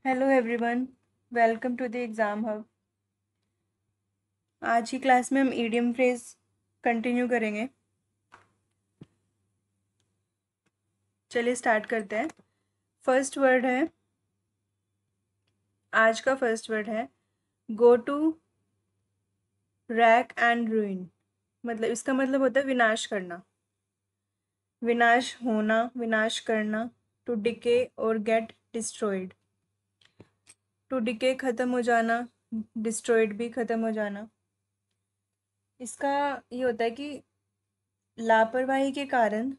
Hello everyone, welcome to the exam hub. आज की class में हम ईडियम फ्रेज कंटिन्यू करेंगे। चलिए स्टार्ट करते हैं। फर्स्ट वर्ड है, आज का फर्स्ट वर्ड है go to rack and ruin. मतलब इसका मतलब होता है विनाश करना, विनाश होना, विनाश करना। टू डिके और गेट डिस्ट्रॉयड। टू डिके ख़त्म हो जाना, डिस्ट्रॉयड भी ख़त्म हो जाना। इसका ये होता है कि लापरवाही के कारण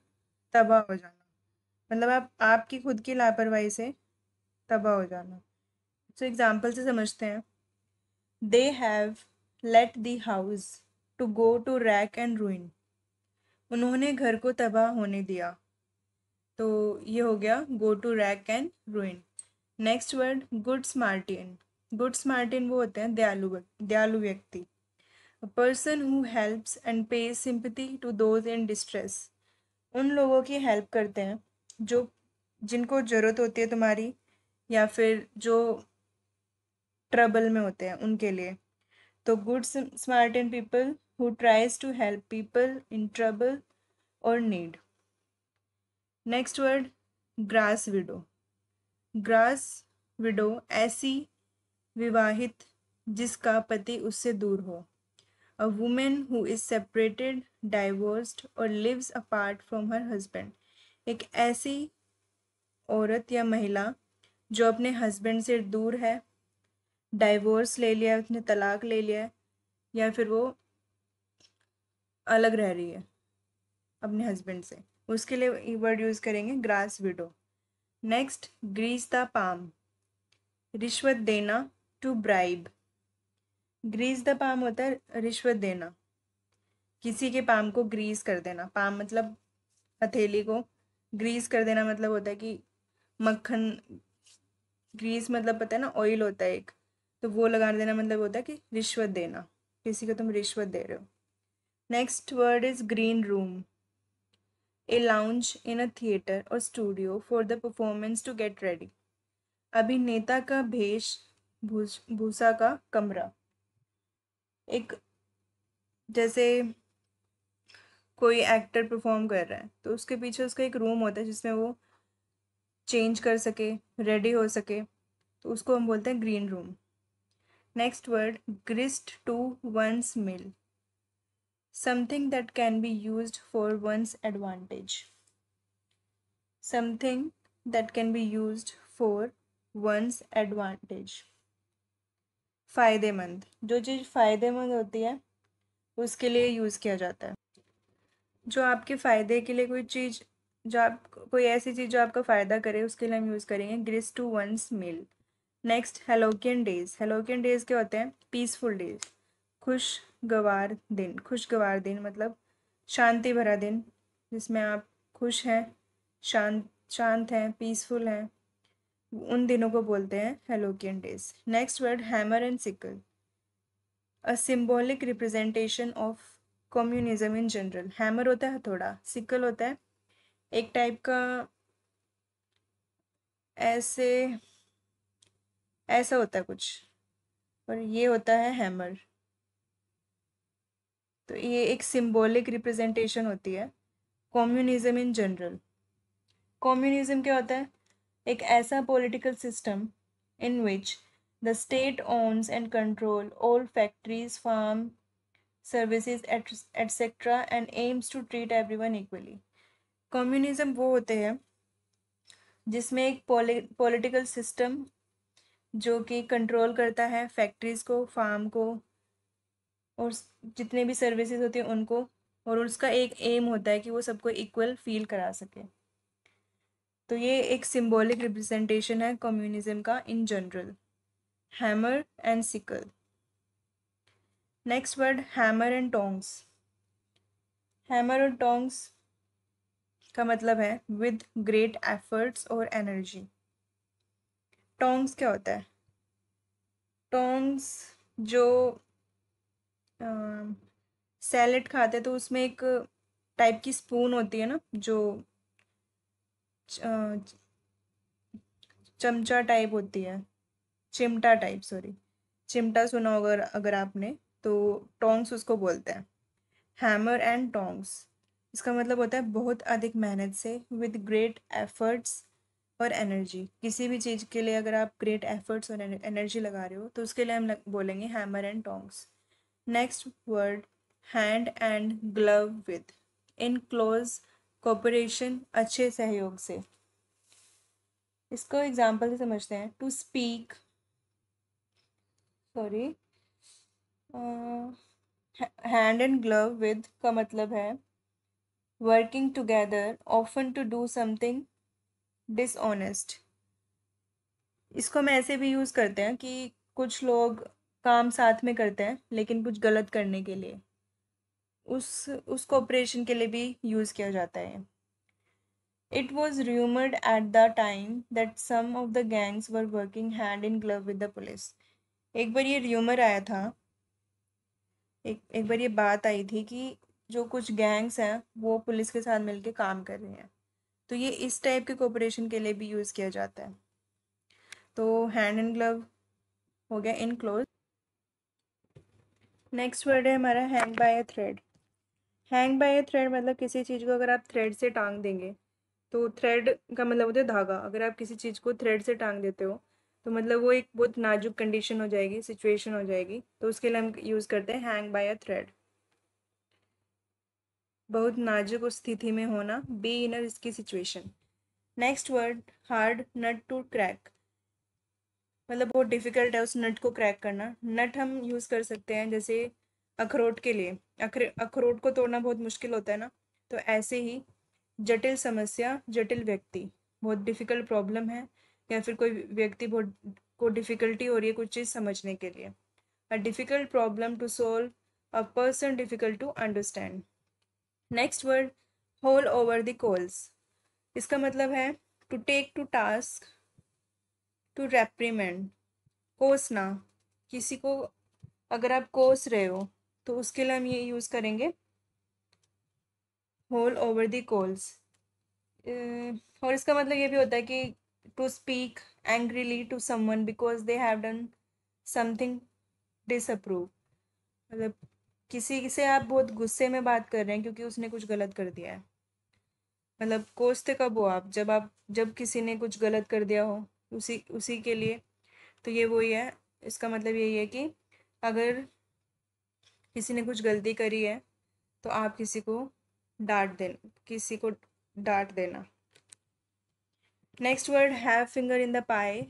तबाह हो जाना। मतलब आपकी खुद की लापरवाही से तबाह हो जाना। तो एग्जाम्पल से समझते हैं। They have let the house to go to rack and ruin. उन्होंने घर को तबाह होने दिया। तो ये हो गया go to rack and ruin. Next word good Samaritan. Good Samaritan वो होते हैं दयालु व्यक्ति। A person who helps and pays sympathy to those in distress. उन लोगों की हेल्प करते हैं जो जिनको ज़रूरत होती है तुम्हारी, या फिर जो ट्रबल में होते हैं उनके लिए। तो good smart and people who tries to help people in trouble or need. Next word grass widow. Grass widow ऐसी विवाहित जिसका पति उससे दूर हो। A woman who is separated, divorced or lives apart from her husband. एक ऐसी औरत या महिला जो अपने हस्बैंड से दूर है, डाइवोर्स ले लिया है, उसने तलाक ले लिया है, या फिर वो अलग रह रही है अपने हस्बैंड से, उसके लिए वर्ड यूज़ करेंगे grass widow. Next grease the palm. रिश्वत देना, to bribe. Grease the palm होता है रिश्वत देना, किसी के पाम को ग्रीस कर देना। पाम मतलब हथेली को, ग्रीस कर देना मतलब होता है कि मक्खन। ग्रीस मतलब पता है ना, ऑयल होता है एक, तो वो लगा देना मतलब होता है कि रिश्वत देना, किसी को तुम रिश्वत दे रहे हो। Next word is green room. A lounge in a theatre or studio for the performance to get ready. अभिनेता का भेष भूसा का कमरा। एक जैसे कोई एक्टर परफॉर्म कर रहा है तो उसके पीछे उसका एक रूम होता है जिसमें वो चेंज कर सके, रेडी हो सके, तो उसको हम बोलते हैं green room. Next word grist to one's mill. Something that can be used for one's advantage. Something that can be used for one's advantage. फ़ायदेमंद, जो चीज़ फ़ायदेमंद होती है उसके लिए यूज़ किया जाता है। जो आपके फ़ायदे के लिए कोई चीज़, जो आप कोई ऐसी चीज़ जो आपका फ़ायदा करे उसके लिए हम यूज़ करेंगे grist to one's mill. Next halcyon days. Halcyon days क्या होते हैं? पीसफुल डेज, खुशगवार दिन। खुशगवार दिन मतलब शांति भरा दिन, जिसमें आप खुश हैं, शांत शांत हैं, पीसफुल हैं, उन दिनों को बोलते हैं halcyon days. Next word hammer and sickle. A symbolic representation of communism in general. Hammer होता है हथौड़ा, सिकल होता है एक टाइप का, ऐसे ऐसा होता है कुछ, और ये होता है हैमर। तो ये एक सिम्बॉलिक रिप्रेजेंटेशन होती है कम्युनिज्म इन जनरल। कम्युनिज्म क्या होता है? एक ऐसा political system in which the state owns and control all factories, farm, services, etc. and aims to treat everyone equally. Communism वो होते हैं जिसमें एक पॉलिटिकल सिस्टम जो कि कंट्रोल करता है फैक्ट्रीज को, फार्म को, और जितने भी सर्विसेज होती हैं उनको, और उसका एक एम होता है कि वो सबको इक्वल फील करा सके। तो ये एक सिंबॉलिक रिप्रेजेंटेशन है कम्युनिज्म का इन general. Hammer and sickle. Next word hammer and tongs. Hammer और टोंग्स का मतलब है विद ग्रेट एफर्ट्स और एनर्जी। टोंग्स क्या होता है? टोंग्स जो सैलेड खाते तो उसमें एक टाइप की स्पून होती है ना, जो चमचा टाइप होती है, चिमटा टाइप, सॉरी, चिमटा सुना होगा अगर आपने, तो टोंग्स उसको बोलते हैं। हैमर एंड टोंग्स, इसका मतलब होता है बहुत अधिक मेहनत से, विद ग्रेट एफर्ट्स और एनर्जी। किसी भी चीज़ के लिए अगर आप ग्रेट एफर्ट्स और एनर्जी लगा रहे हो तो उसके लिए हम बोलेंगे hammer and tongs. Next word, hand and glove with, in close cooperation, अच्छे सहयोग से। इसको एग्जाम्पल से समझते हैं। To speak, sorry, hand and glove with का मतलब है working together often to do something dishonest. इसको हम ऐसे भी यूज़ करते हैं कि कुछ लोग काम साथ में करते हैं लेकिन कुछ गलत करने के लिए, उस कोऑपरेशन के लिए भी यूज़ किया जाता है। It was rumoured at the time that some of the gangs were working hand in glove with the police. एक बार ये र्यूमर आया था, एक बार ये बात आई थी कि जो कुछ गैंग्स हैं वो पुलिस के साथ मिलके काम कर रहे हैं, तो ये इस टाइप के कोऑपरेशन के लिए भी यूज़ किया जाता है। तो हैंड एंड ग्लव हो गया इन क्लोज। नेक्स्ट वर्ड है हमारा हैंग बाय अ थ्रेड। हैंग बाय अ थ्रेड मतलब किसी चीज़ को अगर आप थ्रेड से टांग देंगे, तो थ्रेड का मतलब होता है धागा। अगर आप किसी चीज़ को थ्रेड से टांग देते हो तो मतलब वो एक बहुत नाजुक कंडीशन हो जाएगी, सिचुएशन हो जाएगी, तो उसके लिए हम यूज़ करते हैं हैंग बाय अ थ्रेड। बहुत नाजुक उस स्थिति में होना, be in a risky situation. Next word, hard nut to crack, मतलब बहुत डिफिकल्ट है उस नट को क्रैक करना। नट हम यूज़ कर सकते हैं जैसे अखरोट के लिए, अखरोट को तोड़ना बहुत मुश्किल होता है ना, तो ऐसे ही जटिल समस्या, जटिल व्यक्ति, बहुत डिफिकल्ट प्रॉब्लम है, या फिर कोई व्यक्ति बहुत को डिफिकल्टी हो रही है कुछ चीज़ समझने के लिए। A difficult problem to solve, a person difficult to understand. Next word, haul over the coals, इसका मतलब है to take to task, to reprimand, कोसना। किसी को अगर आप कोस रहे हो तो उसके लिए हम ये यूज़ करेंगे होल ओवर द कोल्स। और इसका मतलब ये भी होता है कि to speak angrily to someone because they have done something disapprove, मतलब किसी से आप बहुत गुस्से में बात कर रहे हैं क्योंकि उसने कुछ गलत कर दिया है। मतलब कोसते कब हो आप, जब किसी ने कुछ गलत कर दिया हो, उसी उसी के लिए। तो ये वही है, इसका मतलब यही है कि अगर किसी ने कुछ गलती करी है तो आप किसी को डांट देना। Next word, have finger in the pie,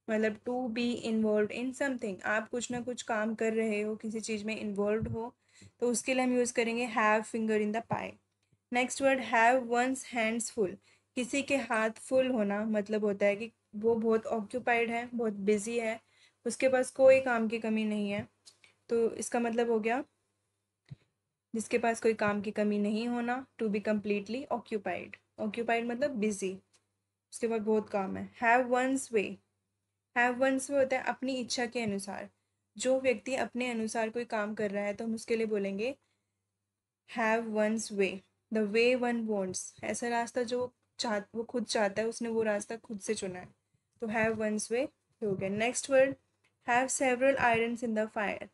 मतलब to be involve in something. आप कुछ ना कुछ काम कर रहे हो, किसी चीज़ में इन्वॉल्व हो, तो उसके लिए हम यूज़ करेंगे have finger in the pie. Next word, have one's hands full, किसी के हाथ फुल होना मतलब होता है कि वो बहुत ऑक्यूपाइड है, बहुत बिजी है, उसके पास कोई काम की कमी नहीं है। तो इसका मतलब हो गया जिसके पास कोई काम की कमी नहीं होना, to be completely occupied. Occupied मतलब बिजी, उसके बाद बहुत काम है। Have one's way, have one's way होता है अपनी इच्छा के अनुसार। जो व्यक्ति अपने अनुसार कोई काम कर रहा है तो हम उसके लिए बोलेंगे have one's way, the way one wants, ऐसा रास्ता जो वो खुद चाहता है, उसने वो रास्ता खुद से चुना है, तो हैव वंस वे हो गया। Next word, have several irons in the fire,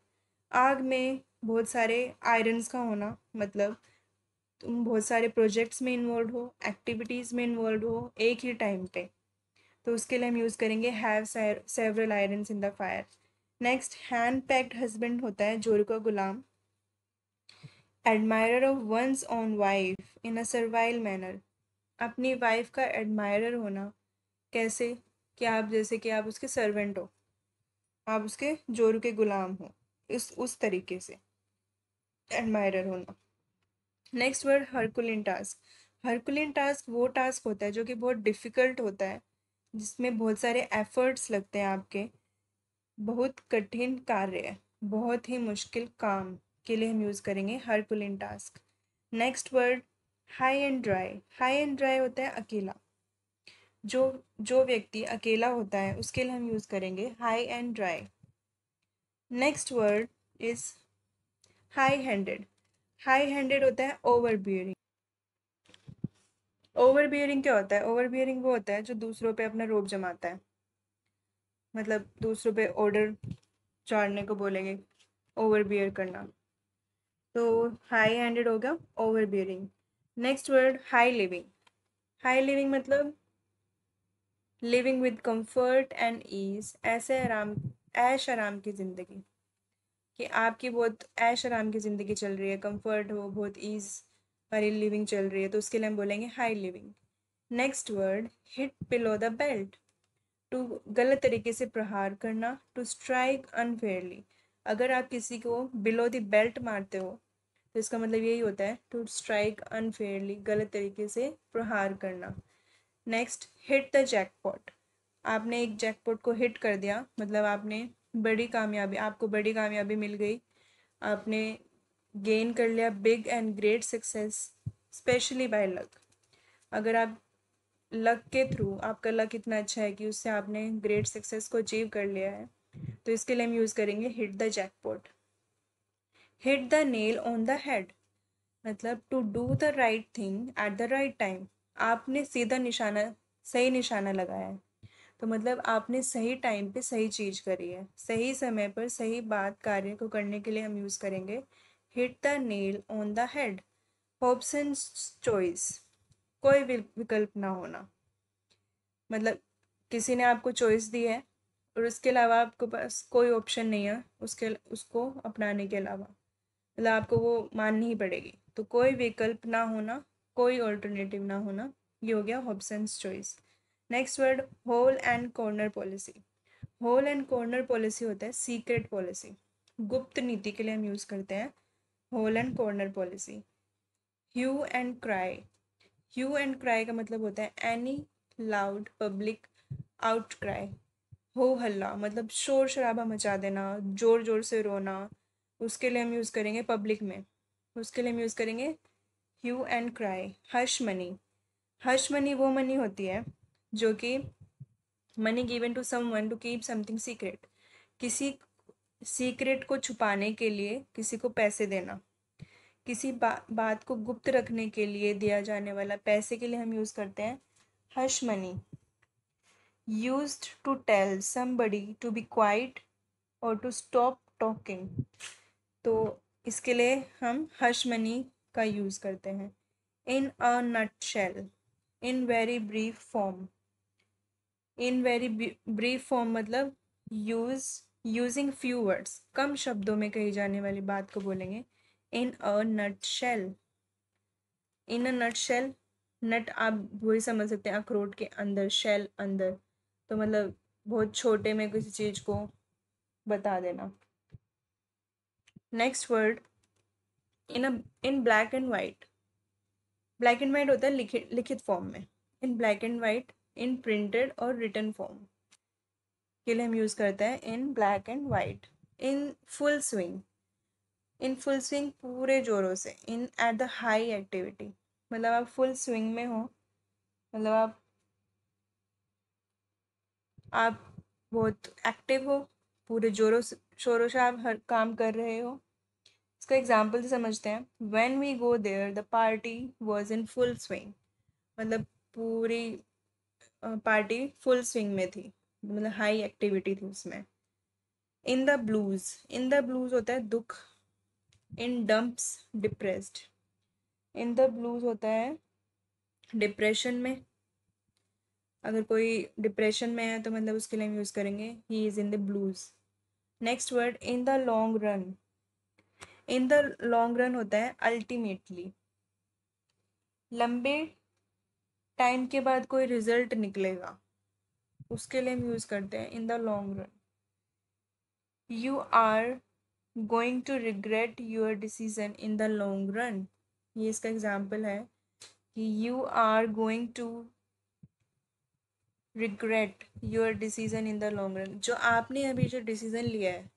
आग में बहुत सारे आयरन्स का होना, मतलब तुम बहुत सारे प्रोजेक्ट्स में इन्वॉल्व हो, एक्टिविटीज़ में इन्वॉल्व हो एक ही टाइम पे, तो उसके लिए हम यूज़ करेंगे have several irons in the fire. Next, henpecked husband होता है जोरू का गुलाम, admirer of one's own wife in a servile manner, अपनी वाइफ का एडमायरर होना, कैसे कि आप जैसे कि आप उसके सर्वेंट हो, आप उसके जोरू के गुलाम हो, इस उस तरीके से एडमायरर होना। Next word, Herculean task. Herculean task वो टास्क होता है जो कि बहुत डिफ़िकल्ट होता है, जिसमें बहुत सारे एफर्ट्स लगते हैं आपके, बहुत कठिन कार्य है, बहुत ही मुश्किल काम के लिए हम यूज़ करेंगे Herculean task. Next word, high and dry. High and dry होता है अकेला, जो जो व्यक्ति अकेला होता है उसके लिए हम यूज़ करेंगे high and dry. Next word is high handed. High handed होता है ओवर बियरिंग। ओवर बियरिंग क्या होता है? ओवर बियरिंग वो होता है जो दूसरों पे अपना रोब जमाता है। मतलब दूसरों पे ऑर्डर चाड़ने को बोलेंगे, ओवर बियर करना। तो हाई हैंडेड हो गया, overbearing. Next word high living. High living मतलब living with comfort and ease, ऐसे आराम, ऐश आराम की ज़िंदगी, कि आपकी बहुत ऐश आराम की ज़िंदगी चल रही है, कंफर्ट हो, बहुत ईज वाली लिविंग चल रही है, तो उसके लिए हम बोलेंगे high living. Next word hit below the belt. To गलत तरीके से प्रहार करना, टू स्ट्राइक अनफेयरली। अगर आप किसी को बिलो द बेल्ट मारते हो तो इसका मतलब यही होता है टू स्ट्राइक अनफेयरली, गलत तरीके से प्रहार करना। Next hit the jackpot. आपने एक जैकपॉट को हिट कर दिया, मतलब आपने बड़ी कामयाबी, आपको बड़ी कामयाबी मिल गई, आपने गेन कर लिया big and great success specially by luck. अगर आप लक के थ्रू, आपका लक इतना अच्छा है कि उससे आपने ग्रेट सक्सेस को अचीव कर लिया है, तो इसके लिए हम यूज़ करेंगे hit the jackpot. Hit the nail on the head मतलब to do the right thing at the right time. आपने सीधा निशाना, सही निशाना लगाया है, तो मतलब आपने सही टाइम पे सही चीज़ करी है, सही समय पर सही बात कार्य को करने के लिए हम यूज़ करेंगे hit the nail on the head. Hobson's choice, कोई विकल्प ना होना, मतलब किसी ने आपको चॉइस दी है और उसके अलावा आपके पास कोई ऑप्शन नहीं है उसके, उसको अपनाने के अलावा, मतलब आपको वो माननी ही पड़ेगी, तो कोई विकल्प ना होना, कोई ऑल्टरनेटिव ना होना, ये हो गया Hobson's choice. Next word hole and corner policy. Hole and corner policy होता है सीक्रेट पॉलिसी, गुप्त नीति के लिए हम यूज़ करते हैं hole and corner policy. Hue and cry. Hue and cry का मतलब होता है any loud public outcry. हो हल्ला मतलब शोर शराबा मचा देना, जोर जोर से रोना, उसके लिए हम यूज़ करेंगे पब्लिक में, उसके लिए हम यूज़ करेंगे hue and cry. Hush money. Hush money वो मनी होती है जो कि money given to someone to keep something secret, किसी सीक्रेट को छुपाने के लिए किसी को पैसे देना, किसी बात को गुप्त रखने के लिए दिया जाने वाला पैसे के लिए हम यूज़ करते हैं hush money. Used to tell somebody to be quiet और टू स्टॉप टॉकिंग, तो इसके लिए हम हश मनी का यूज़ करते हैं। In a nutshell, in very brief form. In very brief form मतलब यूज़ यूजिंग फ्यू वर्ड्स, कम शब्दों में कही जाने वाली बात को बोलेंगे इन a nutshell. In a nutshell, नट आप वही समझ सकते हैं अखरोट के अंदर, शेल अंदर, तो मतलब बहुत छोटे में किसी चीज़ को बता देना। Next word in black and white. Black and white होता है लिखित लिखित फॉर्म में, in black and white, in printed or written form के लिए हम यूज़ करते हैं in black and white. In full swing, in full swing पूरे जोरों से, in at the high activity, मतलब आप फुल स्विंग में हो, मतलब आप बहुत एक्टिव हो, पूरे जोरों से शोरों से आप हर काम कर रहे हो। इसका एग्जाम्पल से समझते हैं, when we go there the party was in full swing, मतलब पूरी पार्टी फुल स्विंग में थी, मतलब हाई एक्टिविटी थी उसमें। In the blues, in the blues होता है दुख, in dumps depressed, in the blues होता है डिप्रेशन में, अगर कोई डिप्रेशन में है तो मतलब उसके लिए हम यूज़ करेंगे he is in the blues. Next word in the long run. In the long run होता है अल्टीमेटली, लंबे टाइम के बाद कोई रिजल्ट निकलेगा, उसके लिए हम यूज़ करते हैं in the long run. You are going to regret your decision in the long run, ये इसका एग्जाम्पल है कि you are going to regret your decision in the long run, जो आपने अभी जो डिसीजन लिया है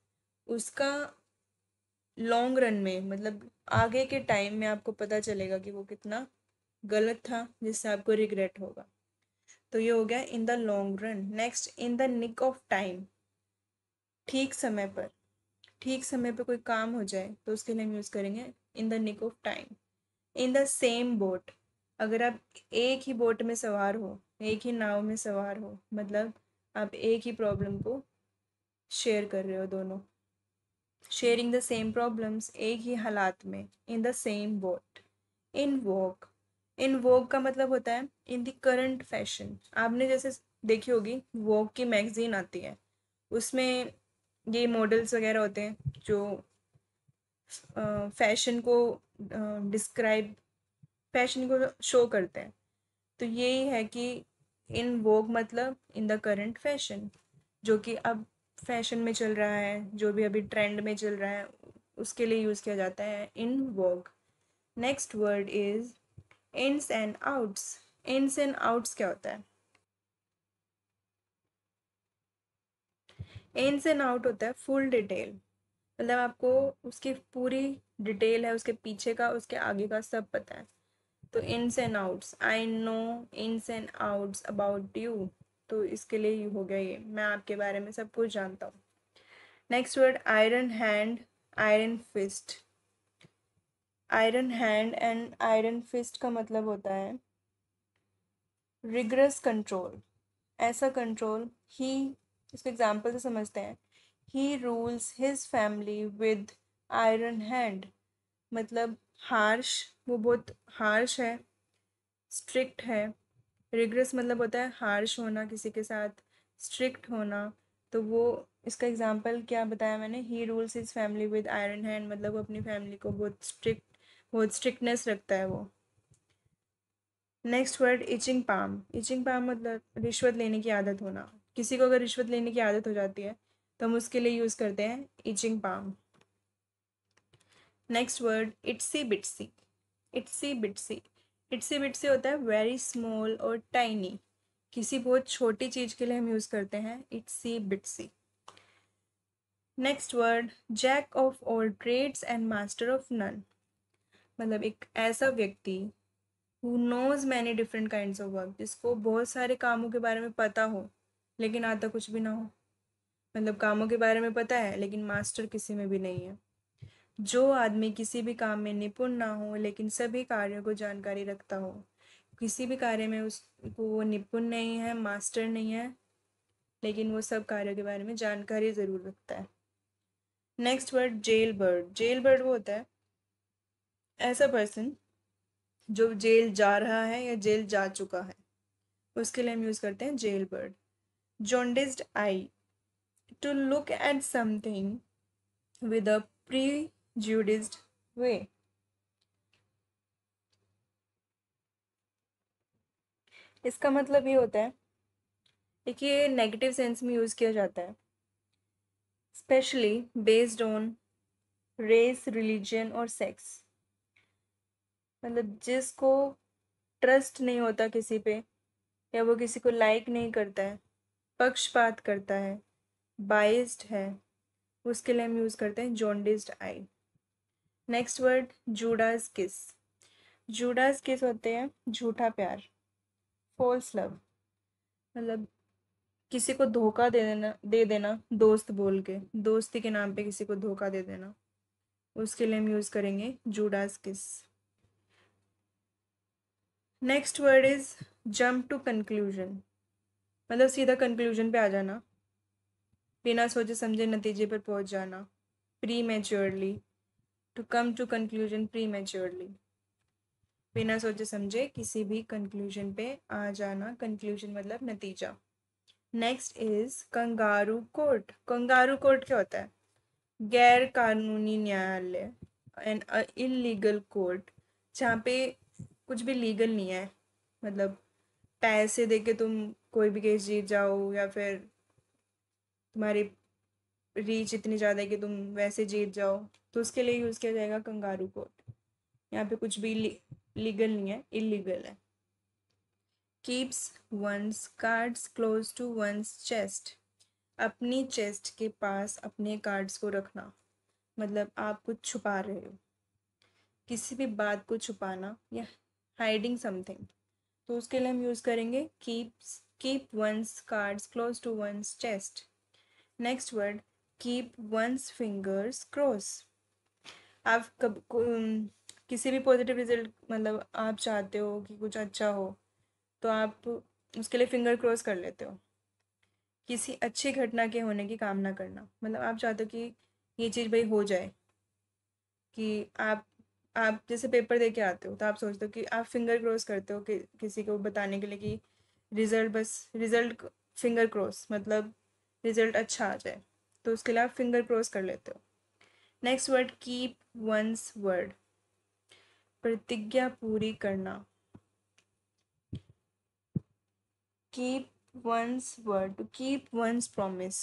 उसका लॉन्ग रन में, मतलब आगे के टाइम में आपको पता चलेगा कि वो कितना गलत था, जिससे आपको रिग्रेट होगा, तो ये हो गया in the long run. Next in the nick of time, ठीक समय पर, ठीक समय पर कोई काम हो जाए तो उसके लिए हम यूज़ करेंगे in the nick of time. In the same boat, अगर आप एक ही बोट में सवार हो, एक ही नाव में सवार हो, मतलब आप एक ही प्रॉब्लम को शेयर कर रहे हो दोनों, शेयरिंग द सेम प्रॉब्लम्स, एक ही हालात में, इन द सेम बोट। इन वोक, इन वोक का मतलब होता है इन द करंट फैशन। आपने जैसे देखी होगी वोक की मैगजीन आती है, उसमें ये मॉडल्स वगैरह होते हैं जो फैशन को डिस्क्राइब, फैशन को शो करते हैं। तो यही है कि इन वोग मतलब इन द करंट फैशन, जो कि अब फैशन में चल रहा है, जो भी अभी ट्रेंड में चल रहा है, उसके लिए यूज़ किया जाता है in vogue. Next word is ins and outs. Ins and outs क्या होता है? इन्स एंड आउट होता है फुल डिटेल, मतलब आपको उसकी पूरी डिटेल है, उसके पीछे का उसके आगे का सब पता है। तो ins and outs, I know ins and outs about you. तो इसके लिए ये हो गया, ये मैं आपके बारे में सब कुछ जानता हूँ। Next word iron hand, iron fist. Iron hand and iron fist का मतलब होता है रिगरस कंट्रोल, ऐसा कंट्रोल ही, इसको एग्जाम्पल से समझते हैं। He rules his family with iron hand, मतलब हार्श, वो बहुत हार्श है, स्ट्रिक्ट है। रिग्रेस मतलब होता है हार्श होना किसी के साथ, स्ट्रिक्ट होना। तो वो इसका एग्जांपल क्या बताया मैंने, he rules his family with iron hand, मतलब वो अपनी फैमिली को बहुत स्ट्रिक्ट, बहुत स्ट्रिक्टनेस रखता है वो। Next word itching palm. Itching palm मतलब रिश्वत लेने की आदत होना। किसी को अगर रिश्वत लेने की आदत हो जाती है तो हम उसके लिए यूज़ करते हैं itching palm. Next word itsy bitsy. Itsy bitsy, itsy bitsy होता है वेरी स्मॉल और टाइनी, किसी बहुत छोटी चीज़ के लिए हम यूज़ करते हैं itsy bitsy. Next word jack of all trades and master of none, मतलब एक ऐसा व्यक्ति who knows many different kinds of work, जिसको बहुत सारे कामों के बारे में पता हो लेकिन आता कुछ भी ना हो। मतलब कामों के बारे में पता है लेकिन मास्टर किसी में भी नहीं है। जो आदमी किसी भी काम में निपुण ना हो लेकिन सभी कार्यों को जानकारी रखता हो, किसी भी कार्य में उसको वो निपुण नहीं है, मास्टर नहीं है, लेकिन वो सब कार्यों के बारे में जानकारी ज़रूर रखता है। Next word jail bird. Jail bird वो होता है ऐसा पर्सन जो जेल जा रहा है या जेल जा चुका है, उसके लिए हम यूज़ करते हैं jailbird. Jaundiced eye, to look at something with a prejudiced way. इसका मतलब ये होता है, देखिए नेगेटिव सेंस में यूज़ किया जाता है, specially based on race, religion और सेक्स। मतलब जिसको ट्रस्ट नहीं होता किसी पे, या वो किसी को लाइक नहीं करता है, पक्षपात करता है, बाइस्ड है, उसके लिए हम यूज़ करते हैं जॉन्डिस्ड आई। नेक्स्ट वर्ड जूडास किस। जूडास किस होते हैं झूठा प्यार, फॉल्स लव, मतलब किसी को धोखा दे देना दोस्त बोल के, दोस्ती के नाम पे किसी को धोखा दे देना, उसके लिए हम यूज़ करेंगे Judas kiss. Next word is jump to conclusion, मतलब सीधा कंक्लूजन पे आ जाना, बिना सोचे समझे नतीजे पर पहुंच जाना, prematurely, to come to conclusion prematurely, बिना सोचे समझे किसी भी कंक्लूजन पे आ जाना, कंक्लूजन मतलब नतीजा। Next is kangaroo court. Kangaroo court क्या होता है? गैर कानूनी न्यायालय, एन इलीगल कोर्ट, जहाँ पे कुछ भी लीगल नहीं है, मतलब पैसे दे के तुम कोई भी केस जीत जाओ, या फिर तुम्हारी रीच इतनी ज़्यादा है कि तुम वैसे जीत जाओ, तो उसके लिए यूज़ किया जाएगा कंगारू कोर्ट। यहाँ पे कुछ भी लीगल नहीं है, इलीगल है। Keeps one's cards close to one's chest, अपनी चेस्ट के पास अपने कार्ड्स को रखना, मतलब आप कुछ छुपा रहे हो, किसी भी बात को छुपाना या हाइडिंग समथिंग, तो उसके लिए हम यूज़ करेंगे keep one's cards close to one's chest. Next word keep one's fingers cross. आप किसी भी पॉजिटिव रिजल्ट, मतलब आप चाहते हो कि कुछ अच्छा हो, तो आप उसके लिए फिंगर क्रॉस कर लेते हो किसी अच्छी घटना के होने की कामना करना, मतलब आप चाहते हो कि ये चीज़ भाई हो जाए, कि आप जैसे पेपर दे के आते हो तो आप सोचते हो कि आप फिंगर क्रॉस करते हो कि किसी को बताने के लिए कि रिजल्ट फिंगर क्रॉस मतलब रिजल्ट अच्छा आ जाए, तो उसके लिए आप फिंगर क्रॉस कर लेते हो। Next word keep one's word, प्रतिज्ञा पूरी करना। Keep one's word, to keep one's promise,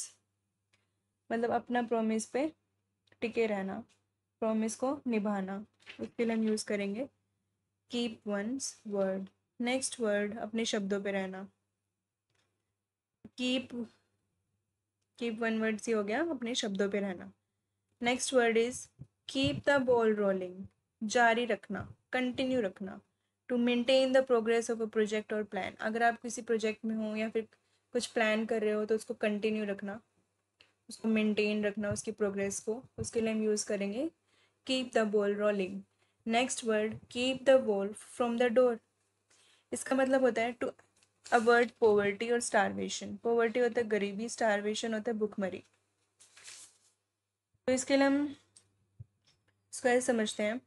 मतलब अपना प्रॉमिस पे टिके रहना, प्रॉमिस को निभाना, उसके लिए हम यूज़ करेंगे keep one's word. Next word अपने शब्दों पे रहना। कीप कीप वन वर्ड सी हो गया, अपने शब्दों पे रहना। Next word is keep the ball rolling, जारी रखना, कंटिन्यू रखना। To maintain the progress of a project और प्लान, अगर आप किसी प्रोजेक्ट में हो या फिर कुछ प्लान कर रहे हो तो उसको कंटिन्यू रखना, उसको मेंटेन रखना, उसकी प्रोग्रेस को, उसके लिए हम यूज़ करेंगे keep the ball rolling. Next word keep the ball from the door, इसका मतलब होता है टू अवर्ट पॉवर्टी और स्टारवेशन। पॉवर्टी होता है गरीबी, स्टारवेशन होता है भुखमरी। तो इसके लिए हम इसको ऐसे समझते हैं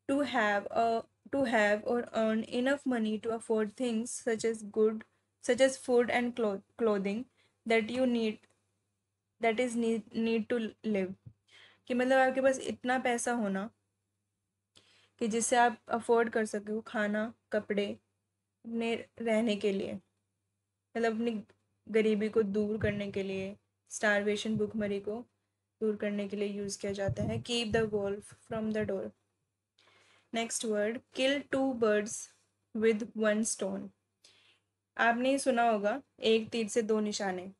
to have a to have or earn enough money to afford things such as food and clothing that you need that is need to live, कि मतलब आपके पास इतना पैसा होना कि जिससे आप अफोर्ड कर सको खाना, कपड़े, अपने रहने के लिए, मतलब अपनी गरीबी को दूर करने के लिए, स्टारवेशन भुखमरी को दूर करने के लिए यूज़ किया जाता है keep the wolf from the door. Next word kill two birds with one stone, आपने सुना होगा एक तीर से दो निशाने,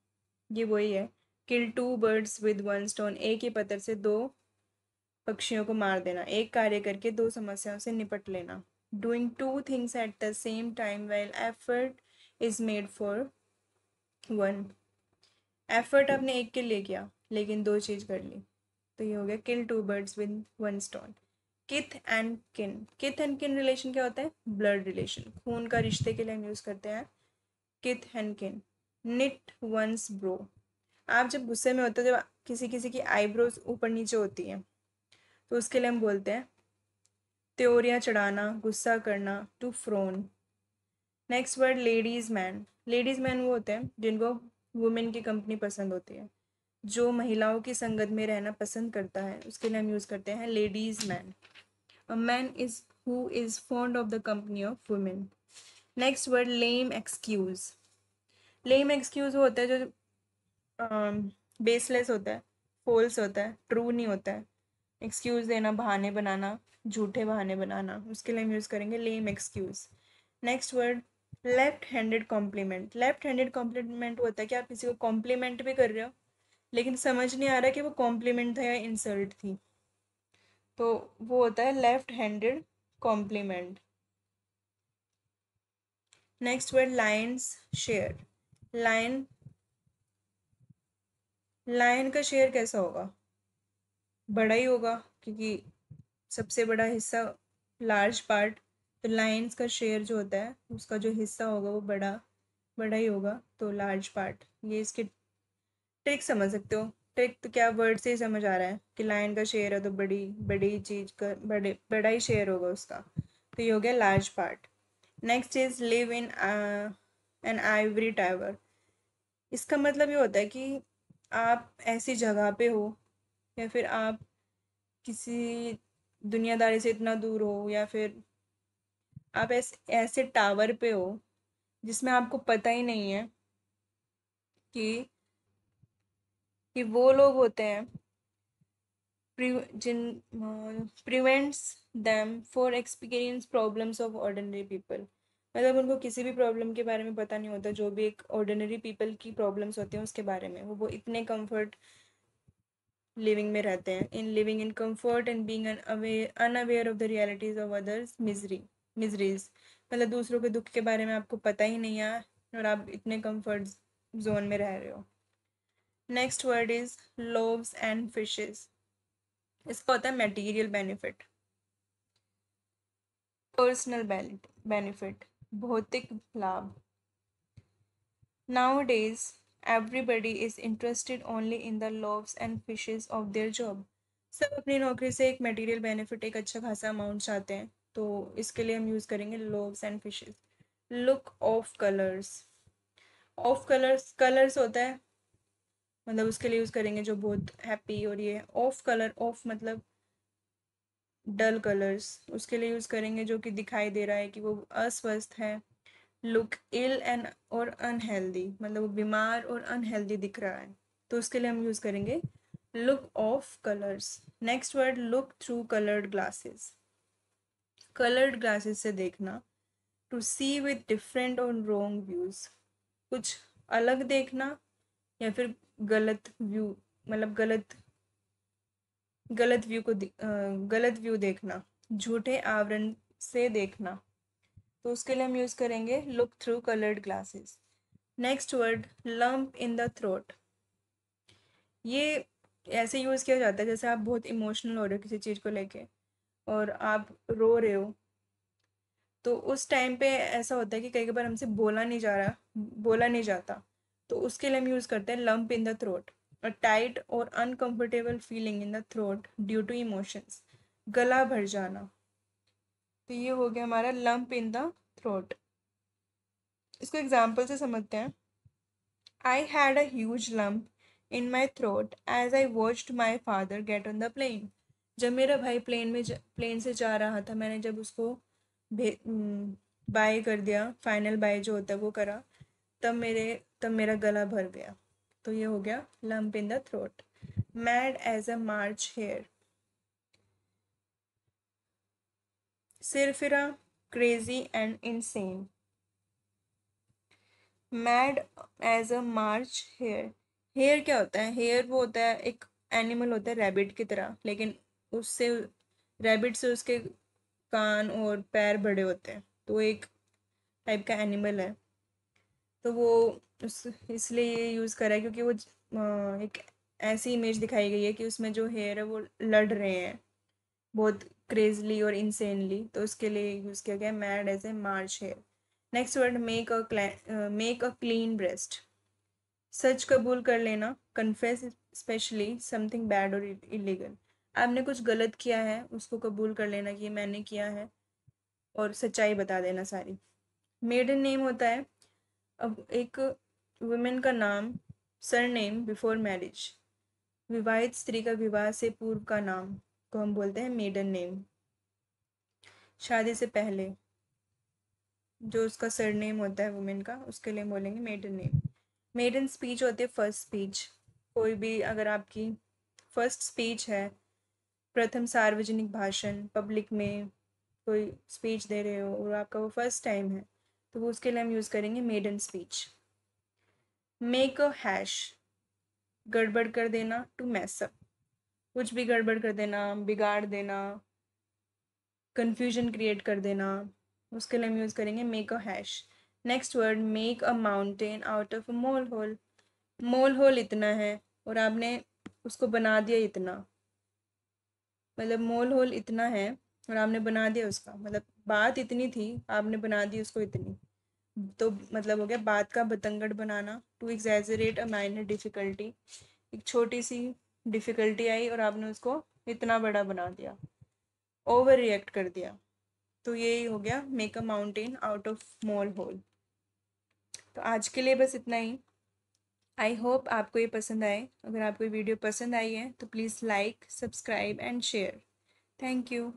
ये वही है kill two birds with one stone, एक ही पत्थर से दो पक्षियों को मार देना, एक कार्य करके दो समस्याओं से निपट लेना। Doing two things at the same time well effort is made for one, effort आपने एक के लिए किया लेकिन दो चीज़ कर ली, तो ये हो गया kill two birds with one stone. Kith and kin, kith and किन रिलेशन क्या होता है, ब्लड रिलेशन, खून का रिश्ते के लिए हम यूज़ करते हैं किथ एंड किन। निट वंस ब्रो, आप जब गुस्से में होते हो, जब किसी किसी की आईब्रोज ऊपर नीचे होती हैं तो उसके लिए हम बोलते हैं त्योरियाँ चढ़ाना, गुस्सा करना, to frown. Next word ladies man, ladies man वो होते हैं जिनको वुमेन की कंपनी पसंद होती है, जो महिलाओं की संगत में रहना पसंद करता है, उसके लिए हम यूज़ करते हैं ladies man. A man is who is fond of the company of women. Next word lame excuse, lame excuse वो होता है जो बेसलेस होता है, फॉल्स होता है, ट्रू नहीं होता है। एक्सक्यूज़ देना, बहाने बनाना, झूठे बहाने बनाना, उसके लिए हम यूज़ करेंगे lame excuse. Next word left handed compliment, left handed compliment होता है कि आप किसी को कॉम्प्लीमेंट भी कर रहे हो लेकिन समझ नहीं आ रहा कि वो कॉम्प्लीमेंट था या इंसल्ट थी, तो वो होता है left handed compliment. Next word lion's share, lion lion का शेयर कैसा होगा, बड़ा ही होगा, क्योंकि सबसे बड़ा हिस्सा, लार्ज पार्ट, तो लायंस का शेयर जो होता है उसका जो हिस्सा होगा वो बड़ा बड़ा ही होगा, तो लार्ज पार्ट। ये इसकी ट्रिक समझ सकते हो, ट्रिक तो क्या वर्ड से ही समझ आ रहा है कि लायन का शेयर है तो बड़ी बड़ी चीज का बड़ा ही शेयर होगा उसका, तो ये हो गया large part. Next is live in an Ivory tower, इसका मतलब ये होता है कि आप ऐसी जगह पे हो या फिर आप किसी दुनियादारी से इतना दूर हो या फिर आप ऐसे टावर पे हो जिसमें आपको पता ही नहीं है कि वो लोग होते हैं जिन prevents them for experience problems of ordinary people, मतलब उनको किसी भी प्रॉब्लम के बारे में पता नहीं होता, जो भी एक ऑर्डिनरी पीपल की प्रॉब्लम्स होती हैं उसके बारे में, वो इतने कंफर्ट लिविंग में रहते हैं, in living in comfort and being unaware of the realities of others miseries, मतलब दूसरों के दुख के बारे में आपको पता ही नहीं है और आप इतने कंफर्ट जोन में रह रहे हो। Next word is loaves and fishes, इसका होता है मटेरियल बेनिफिट, पर्सनल बेनिफिट, भौतिक लाभ। Now days everybody is interested only in the loaves and fishes of their job. सब अपनी नौकरी से एक मटेरियल बेनिफिट, एक अच्छा खासा अमाउंट चाहते हैं, तो इसके लिए हम यूज़ करेंगे loaves and fishes. Look of colours, of colours colours होता है, मतलब उसके लिए यूज़ करेंगे जो बहुत हैप्पी, और ये ऑफ कलर, ऑफ मतलब डल कलर्स, उसके लिए यूज़ करेंगे जो कि दिखाई दे रहा है कि वो अस्वस्थ है। लुक इल एंड और अनहेल्दी, मतलब वो बीमार और अनहेल्दी दिख रहा है, तो उसके लिए हम यूज़ करेंगे look of colours. Next word, look through coloured glasses, coloured glasses से देखना। टू सी विद डिफरेंट और रॉन्ग व्यूज़, कुछ अलग देखना या फिर गलत व्यू, मतलब गलत व्यू को गलत व्यू देखना, झूठे आवरण से देखना, तो उसके लिए हम यूज़ करेंगे look through coloured glasses. Next word, lump in the throat, ये ऐसे यूज़ किया जाता है जैसे आप बहुत इमोशनल हो रहे हो किसी चीज़ को लेके और आप रो रहे हो, तो उस टाइम पे ऐसा होता है कि कई बार हमसे बोला नहीं जाता, तो उसके लिए हम यूज़ करते हैं lump in the throat. A tight or uncomfortable feeling in the throat due to emotions, गला भर जाना, तो ये हो गया हमारा लम्प इन द थ्रोट। इसको एग्जाम्पल से समझते हैं। I had a huge lump in my throat as I watched my father get on the plane, जब मेरा भाई प्लेन से जा रहा था, मैंने जब उसको बाय कर दिया, फाइनल बाय जो होता है वो करा, तब मेरा गला भर गया, तो ये हो गया lump in the throat. Mad as a March hare, सिरफिरा, crazy and insane. Mad as a March hare, hare क्या होता है? हेयर वो होता है, एक एनिमल होता है रैबिट की तरह, लेकिन उससे रैबिट से उसके कान और पैर बड़े होते हैं, तो वो एक टाइप का एनिमल है, तो वो उस इसलिए ये यूज़ करा है क्योंकि वो एक ऐसी इमेज दिखाई गई है कि उसमें जो हेयर है वो लड़ रहे हैं बहुत क्रेजली और इंसेनली, तो उसके लिए यूज़ किया गया mad as a March hare. Next word, make a clean breast, सच कबूल कर लेना, confess specially something bad or illegal, आपने कुछ गलत किया है उसको कबूल कर लेना कि ये मैंने किया है और सच्चाई बता देना सारी। मेडन नेम होता है अब एक वुमेन का नाम, सरनेम बिफोर मैरिज, विवाहित स्त्री का विवाह से पूर्व का नाम को हम बोलते हैं मेडन नेम। शादी से पहले जो उसका सरनेम होता है वुमेन का, उसके लिए बोलेंगे मेडन नेम। मेडन स्पीच होती है फर्स्ट स्पीच, कोई भी अगर आपकी फर्स्ट स्पीच है, प्रथम सार्वजनिक भाषण, पब्लिक में कोई स्पीच दे रहे हो और आपका वो फर्स्ट टाइम है, तो वो उसके लिए हम यूज़ करेंगे maiden speech. Make a hash, गड़बड़ कर देना, टू मैसअप, कुछ भी गड़बड़ कर देना, बिगाड़ देना, कन्फ्यूजन क्रिएट कर देना, उसके लिए हम यूज़ करेंगे make a hash. Next word, make a mountain out of a mole hole, mole hole इतना है और आपने उसको बना दिया इतना, मतलब मोल होल इतना है और आपने बना दिया उसका, मतलब बात इतनी थी आपने बना दी उसको इतनी, तो मतलब हो गया बात का बतंगड़ बनाना। To exaggerate a minor difficulty, एक छोटी सी डिफ़िकल्टी आई और आपने उसको इतना बड़ा बना दिया, ओवर रिएक्ट कर दिया, तो यही हो गया make a mountain out of mole hole. तो आज के लिए बस इतना ही। आई होप आपको ये पसंद आए, अगर आपको ये वीडियो पसंद आई है तो please like, subscribe and share. Thank you.